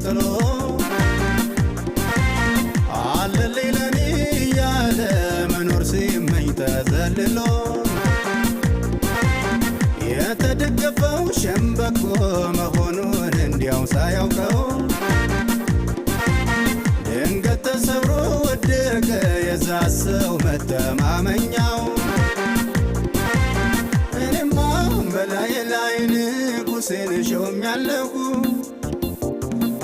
ጥሎ አለልኝ ለኔ ያለ መኖር ሲመኝ ተዘልሎ የተደገፈው ሸምበቆ መሆኑን እንዲያው ሳያውቀው ድንገት ተሰብሮ ወደቀ የዛ ሰው መተማመኛው። እኔማ በላይ ላይ ንጉሴን ሾሜያለሁ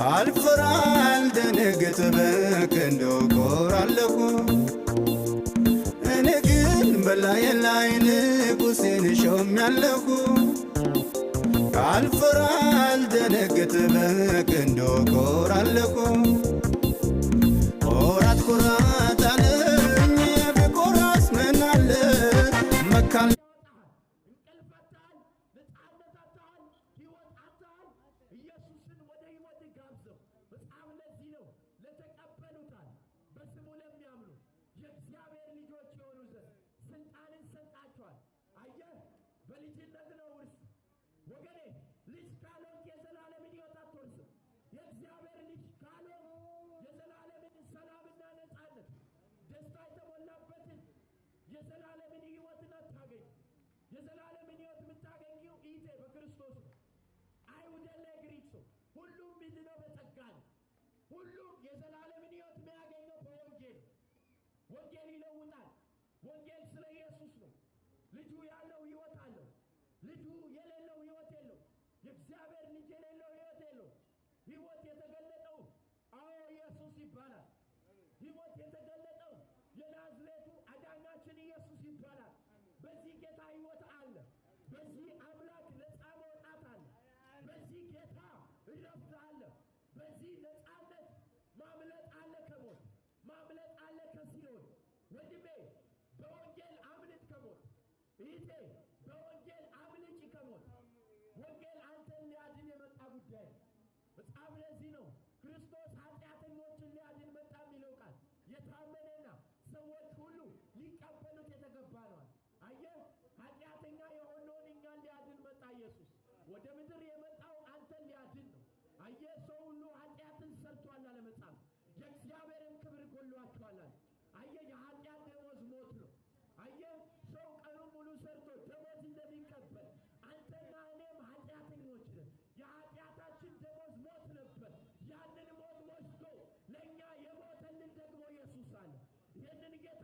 አልፈራ አልደነግጥ በክንዱ እኮራለሁ። እኔ ግን በላይ ላይ ንጉሴን ሾሜያለሁ አልፈራ አልደነግጥ በክንዱ እኮራለሁ። ኮራት ኮራት አለኝ ብኮራስ ምን አለ መካን ኢየሱስን ወደ ሕይወት ጋብዘው። በጣም ለዚህ ነው ለተቀበሉታል በስሙ ለሚያምኑ የእግዚአብሔር ልጆች የሆኑ ዘንድ ስልጣንን ሰጣቸዋል። አየህ፣ በልጅነት ነው ውርስ ወገኔ። ልጅ ካልሆንክ የዘላለምን ሕይወት አትወርስም። የእግዚአብሔር ልጅ ካልሆንክ የዘላለምን ሰላምና ነፃነት ደስታ የተሞላበትን የዘላለምን ሕይወትን አታገኝ። የዘላለምን ሕይወት የምታገኘው ኢቴ በክርስቶስ ነው። አይሁድና ግሪክ ሰው ሁሉም ሚድነው በጸጋ ነው። ሁሉም የዘላለምን ሕይወት የሚያገኘው በወንጌል። ወንጌል ይለውጣል። ወንጌል ስለ ኢየሱስ ነው። ልጁ ያለው ሕይወት አለው። ልጁ የሌለው ሕይወት የለው። የእግዚአብሔር ልጅ የሌለው ሕይወት የለው። ሕይወት የተገለጠው ኢየሱስ ይባላል። ሕይወት የተገለጠው የናዝሬቱ አዳኛችን ኢየሱስ ይባላል። በዚህ ጌታ ሕይወት አለ። በዚህ አምላክ ነፃ መውጣት አለ። በዚህ ጌታ እረፍት አለ። በዚህ ነፃነት ማምለጥ አለ። ከሞት ማምለጥ አለ። ከሲኦል ወንድሜ በወንጌል አምልጥ ከሞት። እህቴ በወንጌል አምልጭ ከሞት። ወንጌል አንተን ሊያድን የመጣ ጉዳይ ነው። መጽሐፍ ለዚህ ነው ክርስቶስ ኃጢአተኞችን ሊያድን መጣ የሚለው ቃል የታመነና ሰዎች ሁሉ ሊቀበሉት የተገባ ነዋል። አየህ፣ ኃጢአተኛ የሆነውን እኛን ሊያድን መጣ ኢየሱስ። ወደ ምድር የመጣው አንተን ሊያድን ነው። አየህ፣ ሰው ሁሉ ኃጢአትን ሰርቷል አለ መጽሐፍ። የእግዚአብሔርን ክብር ጎሏቸዋል አለ። አየህ፣ የኃጢአት ደሞዝ ሞት ነው። አየህ፣ ሰው ቀኑን ሙሉ ሰርቶ ደሞዝ እንደሚቀበል አንተና እኔም ኃጢአተኞች ነን። የኃጢአታችን ደሞዝ ሞት ነበር። ያንን ሞት ወስዶ ለእኛ የሞተልን ደግሞ ኢየሱስ አለ። ይህንን ጌታ